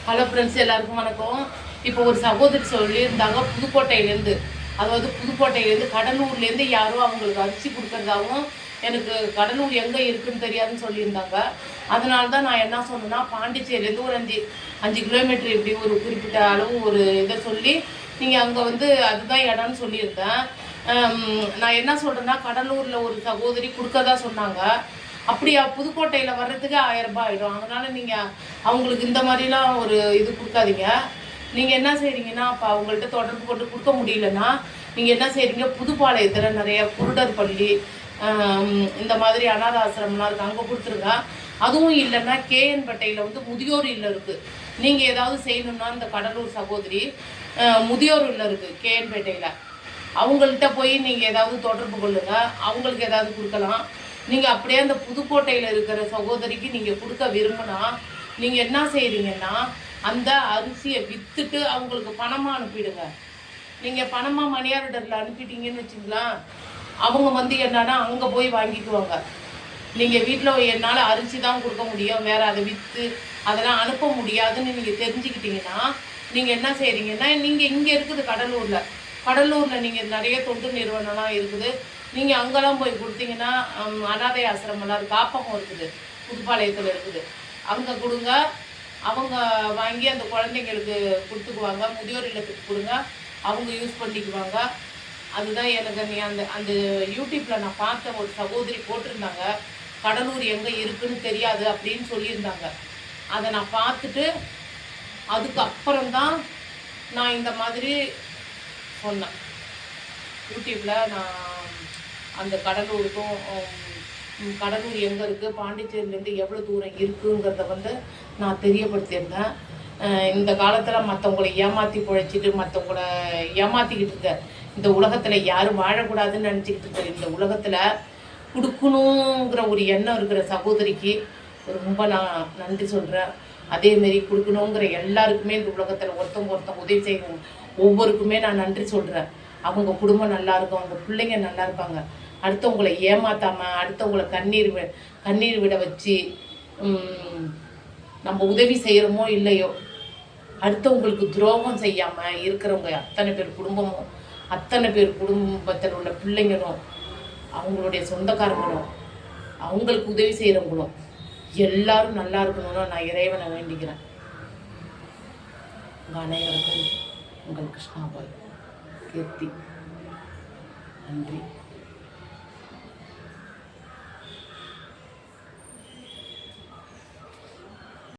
Hello friends, எல்லாருக்கும் வணக்கம். இப்போ ஒரு சகோதரி சொல்லியிருந்தாங்க, புதுக்கோட்டையிலேருந்து, அதாவது புதுக்கோட்டையிலேருந்து கடலூர்லேருந்து யாரோ அவங்களுக்கு அரிசி கொடுக்குறதாகவும், எனக்கு கடலூர் எங்கே இருக்குன்னு தெரியாதுன்னு சொல்லியிருந்தாங்க. அதனால தான் நான் என்ன சொன்னேன்னா, பாண்டிச்சேரியிலேருந்து ஒரு 5 கிலோமீட்டர் இப்படி ஒரு குறிப்பிட்ட அளவு ஒரு இதை சொல்லி நீங்கள் அங்கே வந்து அதுதான் இடம்னு சொல்லியிருந்தேன். நான் என்ன சொல்கிறேன்னா, கடலூரில் ஒரு சகோதரி கொடுக்கறதா சொன்னாங்க. அப்படியா, புதுக்கோட்டையில் வர்றதுக்கு 1000 ரூபாய் ஆகிடும். அதனால் நீங்கள் அவங்களுக்கு இந்த மாதிரிலாம் ஒரு இது கொடுக்காதீங்க. நீங்கள் என்ன செய்கிறீங்கன்னா, அப்போ அவங்கள்ட்ட தொடர்பு கொண்டு கொடுக்க முடியலன்னா நீங்கள் என்ன செய்கிறீங்க, புதுப்பாளையத்தில் நிறைய குருடர் பள்ளி இந்த மாதிரி அனாத ஆசிரமம்லாம் இருக்குது, அங்கே கொடுத்துருங்க. அதுவும் இல்லைன்னா கேஎன்பேட்டையில் வந்து முதியோர் இல்லம் இருக்குது. நீங்கள் ஏதாவது செய்யணுன்னா இந்த கடலூர் சகோதரி முதியோர் இல்லம் இருக்குது கேஎன்பேட்டையில், அவங்கள்ட்ட போய் நீங்கள் ஏதாவது தொடர்பு கொள்ளுங்கள், அவங்களுக்கு ஏதாவது கொடுக்கலாம். நீங்கள் அப்படியே அந்த புதுக்கோட்டையில் இருக்கிற சகோதரிக்கு நீங்கள் கொடுக்க விரும்பினா நீங்கள் என்ன செய்கிறீங்கன்னா, அந்த அரிசியை விற்றுட்டு அவங்களுக்கு பணமாக அனுப்பிடுங்க. நீங்கள் பணமாக மணி ஆர்டரில் அனுப்பிட்டீங்கன்னு வச்சுங்களேன், அவங்க வந்து என்னன்னா அங்கே போய் வாங்கிக்குவாங்க. நீங்கள் வீட்டில் என்னால் அரிசி தான் கொடுக்க முடியும், வேறு அதை விற்று அதெல்லாம் அனுப்ப முடியாதுன்னு நீங்கள் தெரிஞ்சுக்கிட்டீங்கன்னா, நீங்கள் என்ன செய்கிறீங்கன்னா, நீங்கள் இங்கே இருக்குது கடலூரில் நீங்கள் நிறைய தொண்டு நிறுவனம்லாம் இருக்குது, நீங்கள் அங்கெல்லாம் போய் கொடுத்தீங்கன்னா, அனாதை ஆசிரமெல்லாம் இருக்குது, காப்பகம் இருக்குது, புதுப்பாளையத்தில் இருக்குது, அங்கே கொடுங்க. அவங்க வாங்கி அந்த குழந்தைங்களுக்கு கொடுத்துக்குவாங்க, முதியோர் இல்லத்துக்கு கொடுங்க, அவங்க யூஸ் பண்ணிக்குவாங்க. அதுதான் எனக்கு நீ அந்த அந்த யூடியூப்பில் நான் பார்த்த ஒரு சகோதரி போட்டிருந்தாங்க, கடலூர் எங்கே இருக்குதுன்னு தெரியாது அப்படின்னு சொல்லியிருந்தாங்க. அதை நான் பார்த்துட்டு அதுக்கப்புறம்தான் நான் இந்த மாதிரி சொன்னேன். யூடியூப்பில் நான் அந்த கடலூருக்கும், கடலூர் எங்கே இருக்குது, பாண்டிச்சேரியிலேருந்து எவ்வளோ தூரம் இருக்குங்கிறத வந்து நான் தெரியப்படுத்தியிருந்தேன். இந்த காலத்தில் மற்றவங்களை ஏமாற்றி பிழைச்சிட்டு மற்றவங்கள ஏமாற்றிக்கிட்டு இருக்க இந்த உலகத்தில் யாரும் வாழக்கூடாதுன்னு நினச்சிக்கிட்டு இருக்கிற இந்த உலகத்தில் கொடுக்கணுங்கிற ஒரு எண்ணம் இருக்கிற சகோதரிக்கு ரொம்ப நான் நன்றி சொல்கிறேன். அதேமாரி கொடுக்கணுங்கிற எல்லாருக்குமே இந்த உலகத்தில் ஒருத்தவங்க உதவி செய்யணும், ஒவ்வொருக்குமே நான் நன்றி சொல்கிறேன். அவங்க குடும்பம் நல்லா இருக்கும், அவங்க பிள்ளைங்க நல்லா இருப்பாங்க. அடுத்தவங்களை ஏமாத்தாமல், அடுத்தவங்களை கண்ணீர் விட வச்சு நம்ம உதவி செய்கிறோமோ இல்லையோ, அடுத்தவங்களுக்கு துரோகம் செய்யாமல் இருக்கிறவங்க அத்தனை பேர் குடும்பமும், அத்தனை பேர் குடும்பத்தில் உள்ள பிள்ளைங்களும், அவங்களுடைய சொந்தக்காரங்களும், அவங்களுக்கு உதவி செய்கிறவங்களும் எல்லாரும் நல்லா இருக்கணும்னு நான் இறைவனை வேண்டிக்கிறேன். உங்கள் அனைவருக்கும் உங்கள் கிருஷ்ணாபாய் கீர்த்தி. நன்றி.